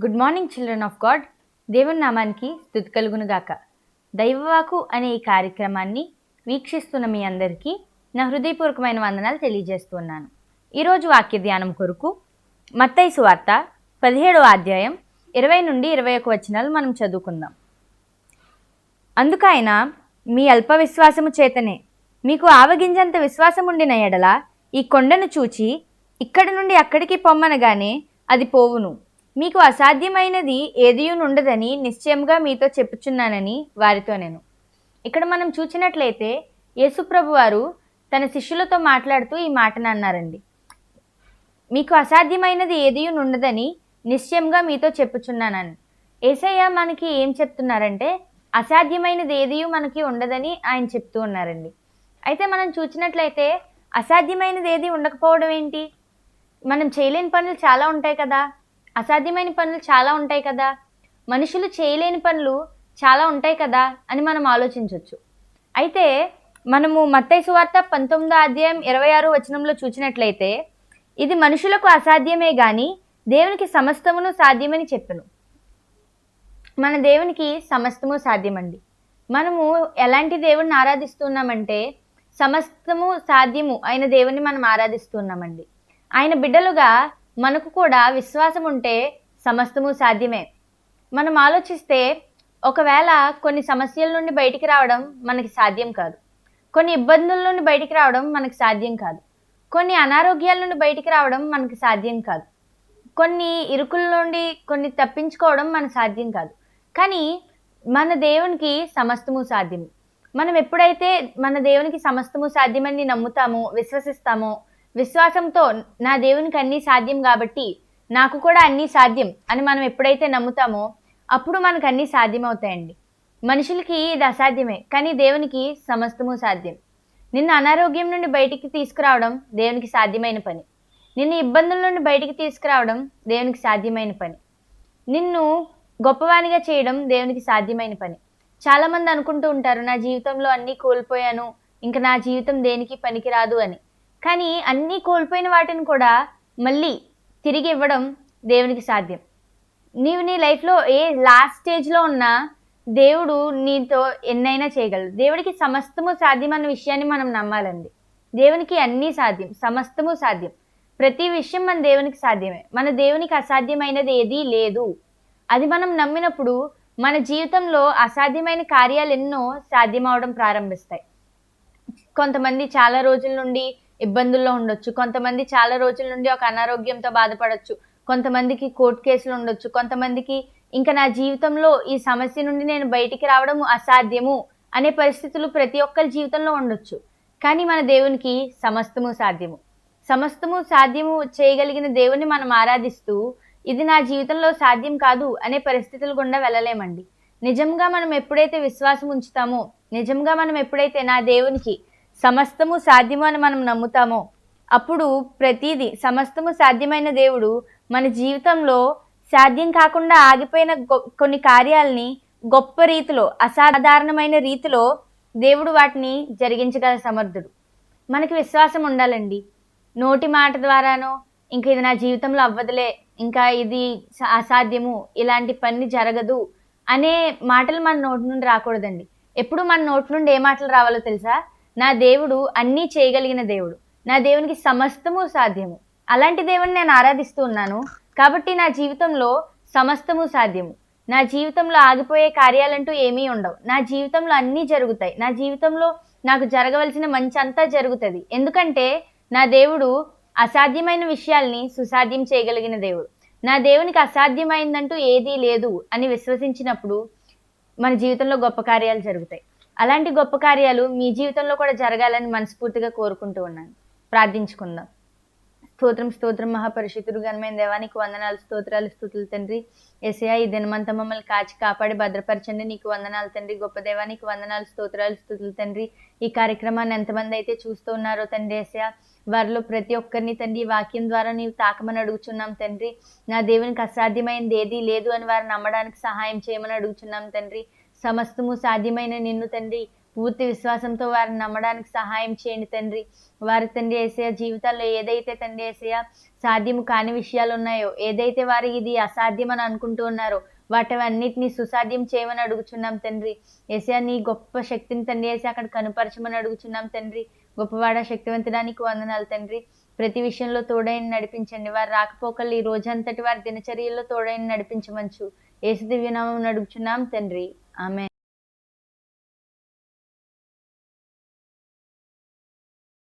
Good morning children of God. దేవుని నామానికి స్తుతి కలుగునుగాక. దైవవాకు అనే ఈ కార్యక్రమాన్ని వీక్షిస్తున్న మీ అందరికీ నా హృదయపూర్వకమైన వందనాలు తెలియజేస్తున్నాను. ఈరోజు వాక్య ధ్యానం కొరకు మత్తయి సువార్త 17వ అధ్యాయం 20 నుండి 21 వచనాలు మనం చదువుకుందాం. అందుకైన మీ అల్ప విశ్వాసము చేతనే మీకు ఆవగింజంత విశ్వాసం ఉండిన ఎడల ఈ కొండను చూచి ఇక్కడి నుండి అక్కడికి పొమ్మనగానే అది పోవును. మీకు అసాధ్యమైనది ఏదియునుండదని నిశ్చయంగా మీతో చెప్పుచున్నానని వారితో నేను. ఇక్కడ మనం చూసినట్లయితే యేసుప్రభు వారు తన శిష్యులతో మాట్లాడుతూ ఈ మాటను అన్నారండి. మీకు అసాధ్యమైనది ఏదియునుండదని నిశ్చయంగా మీతో చెప్పుచున్నానని. యేసయ్య మనకి ఏం చెప్తున్నారంటే అసాధ్యమైనది ఏదియు మనకి ఉండదని ఆయన చెప్తూ ఉన్నారండి. అయితే మనం చూసినట్లయితే అసాధ్యమైనది ఏది ఉండకపోవడం ఏంటి? మనం చేయలేని పనులు చాలా ఉంటాయి కదా, అసాధ్యమైన పనులు చాలా ఉంటాయి కదా, మనుషులు చేయలేని పనులు చాలా ఉంటాయి కదా అని మనం ఆలోచించవచ్చు. అయితే మనము మత్తయి సువార్త 19వ అధ్యాయం 26వ వచనంలో చూసినట్లయితే ఇది మనుషులకు అసాధ్యమే గాని దేవునికి సమస్తమును సాధ్యమని చెప్పెను. మన దేవునికి సమస్తము సాధ్యమండి. మనము ఎలాంటి దేవుడిని ఆరాధిస్తున్నామంటే సమస్తము సాధ్యము అయిన దేవుని మనం ఆరాధిస్తున్నామండి. ఆయన బిడ్డలుగా మనకు కూడా విశ్వాసం ఉంటే సమస్తము సాధ్యమే. మనం ఆలోచిస్తే ఒకవేళ కొన్ని సమస్యల నుండి బయటికి రావడం మనకి సాధ్యం కాదు, కొన్ని ఇబ్బందుల నుండి బయటికి రావడం మనకి సాధ్యం కాదు, కొన్ని అనారోగ్యాల నుండి బయటికి రావడం మనకి సాధ్యం కాదు, కొన్ని ఇరుకుల నుండి కొన్ని తప్పించుకోవడం మన సాధ్యం కాదు. కానీ మన దేవునికి సమస్తము సాధ్యము. మనం ఎప్పుడైతే మన దేవునికి సమస్తము సాధ్యమని నమ్ముతామో, విశ్వసిస్తామో, విశ్వాసంతో నా దేవునికి అన్నీ సాధ్యం కాబట్టి నాకు కూడా అన్నీ సాధ్యం అని మనం ఎప్పుడైతే నమ్ముతామో అప్పుడు మనకు అన్నీ సాధ్యమవుతాయండి. మనుషులకి ఇది అసాధ్యమే, కానీ దేవునికి సమస్తము సాధ్యం. నిన్ను అనారోగ్యం నుండి బయటికి తీసుకురావడం దేవునికి సాధ్యమైన పని. నిన్ను ఇబ్బందుల నుండి బయటికి తీసుకురావడం దేవునికి సాధ్యమైన పని. నిన్ను గొప్పవానిగా చేయడం దేవునికి సాధ్యమైన పని. చాలామంది అనుకుంటూ ఉంటారు, నా జీవితంలో అన్నీ కోల్పోయాను, ఇంకా నా జీవితం దేనికి పనికిరాదు అని. కానీ అన్నీ కోల్పోయిన వాటిని కూడా మళ్ళీ తిరిగి ఇవ్వడం దేవునికి సాధ్యం. నీవు నీ లైఫ్లో ఏ లాస్ట్ స్టేజ్లో ఉన్నా దేవుడు నీతో ఎన్నైనా చేయగలడు. దేవుడికి సమస్తము సాధ్యం అన్న విషయాన్ని మనం నమ్మాలండి. దేవునికి అన్నీ సాధ్యం, సమస్తము సాధ్యం. ప్రతి విషయం మన దేవునికి సాధ్యమే. మన దేవునికి అసాధ్యమైనది ఏదీ లేదు. అది మనం నమ్మినప్పుడు మన జీవితంలో అసాధ్యమైన కార్యాలు ఎన్నో సాధ్యమవడం ప్రారంభిస్తాయి. కొంతమంది చాలా రోజుల నుండి ఇబ్బందుల్లో ఉండొచ్చు, కొంతమంది చాలా రోజుల నుండి ఒక అనారోగ్యంతో బాధపడవచ్చు, కొంతమందికి కోర్టు కేసులు ఉండొచ్చు, కొంతమందికి ఇంకా నా జీవితంలో ఈ సమస్య నుండి నేను బయటికి రావడం అసాధ్యము అనే పరిస్థితులు ప్రతి ఒక్కరి జీవితంలో ఉండొచ్చు. కానీ మన దేవునికి సమస్తము సాధ్యము. సమస్తము సాధ్యము చేయగలిగిన దేవుని మనం ఆరాధిస్తూ ఇది నా జీవితంలో సాధ్యం కాదు అనే పరిస్థితులు గుండా వెళ్ళలేమండి. నిజంగా మనం ఎప్పుడైతే విశ్వాసం ఉంచుతామో, నిజంగా మనం ఎప్పుడైతే నా దేవునికి సమస్తము సాధ్యము అని మనం నమ్ముతామో అప్పుడు ప్రతిదీ సమస్తము సాధ్యమైన దేవుడు మన జీవితంలో సాధ్యం కాకుండా ఆగిపోయిన కొన్ని కార్యాలని గొప్ప రీతిలో, అసాధారణమైన రీతిలో దేవుడు వాటిని జరిగించగల సమర్థుడు. మనకి విశ్వాసం ఉండాలండి. నోటి మాట ద్వారానో ఇంకా ఇది నా జీవితంలో అవ్వదులే, ఇంకా ఇది అసాధ్యము, ఇలాంటి పని జరగదు అనే మాటలు మన నోటి నుండి రాకూడదండి. ఎప్పుడు మన నోటి నుండి ఏ మాటలు రావాలో తెలుసా? నా దేవుడు అన్నీ చేయగలిగిన దేవుడు, నా దేవునికి సమస్తము సాధ్యము, అలాంటి దేవుని నేను ఆరాధిస్తూ ఉన్నాను కాబట్టి నా జీవితంలో సమస్తము సాధ్యము. నా జీవితంలో ఆగిపోయే కార్యాలంటూ ఏమీ ఉండవు. నా జీవితంలో అన్నీ జరుగుతాయి. నా జీవితంలో నాకు జరగవలసిన మంచి అంతా జరుగుతుంది. ఎందుకంటే నా దేవుడు అసాధ్యమైన విషయాల్ని సుసాధ్యం చేయగలిగిన దేవుడు. నా దేవునికి అసాధ్యమైందంటూ ఏదీ లేదు అని విశ్వసించినప్పుడు మన జీవితంలో గొప్ప కార్యాలు జరుగుతాయి. అలాంటి గొప్ప కార్యాలు మీ జీవితంలో కూడా జరగాలని మనస్ఫూర్తిగా కోరుకుంటూ ఉన్నాను. ప్రార్థించుకుందాం. స్తోత్రం స్తోత్రం మహాపరిశుద్ధుడు ఘనమైన దేవా, నీకు వందనాలు, స్తోత్రాలు, స్తుతులు తండ్రి. యేసయ్యా, ఈ దినమంతా మమ్మల్ని కాచి కాపాడి భద్రపరచండి. నీకు వందనాలు తండ్రి. గొప్ప దేవా, నీకు వందనాలు, స్తోత్రాలు, స్తుతులు తండ్రి. ఈ కార్యక్రమాన్ని ఎంతమంది అయితే చూస్తూ ఉన్నారో తండ్రి యేసయ్యా, వారిలో ప్రతి ఒక్కరిని తండ్రి వాక్యం ద్వారా నీవు తాకమని అడుగుచున్నాం తండ్రి. నా దేవునికి అసాధ్యమైనది ఏదీ లేదు అని వారు నమ్మడానికి సహాయం చేయమని అడుగుచున్నాం తండ్రి. సమస్తము సాధ్యమైన నిన్ను తండ్రి పూర్తి విశ్వాసంతో వారిని నమ్మడానికి సహాయం చేయండి తండ్రి. వారి తండ్రి యేసయ్య జీవితాల్లో ఏదైతే తండ్రి యేసయ్య సాధ్యము కాని విషయాలు ఉన్నాయో, ఏదైతే వారి ఇది అసాధ్యం అని అనుకుంటూ ఉన్నారో వాటన్నిటిని సుసాధ్యం చేయమని అడుగుచున్నాం తండ్రి. యేసయ్య నీ గొప్ప శక్తిని తండ్రి యేసయ్య అక్కడ కనుపరచమని అడుగుచున్నాం తండ్రి. గొప్పవాడ శక్తివంతుడానికి వందనాలు తండ్రి. ప్రతి విషయంలో తోడైన నడిపించండి. వారి రాకపోకలు ఈ రోజంతటి వారి దినచర్యల్లో తోడైన నడిపించమంచు. యేసు దివ్యనామం అడుగుచున్నాం తండ్రి. ఆమేన్.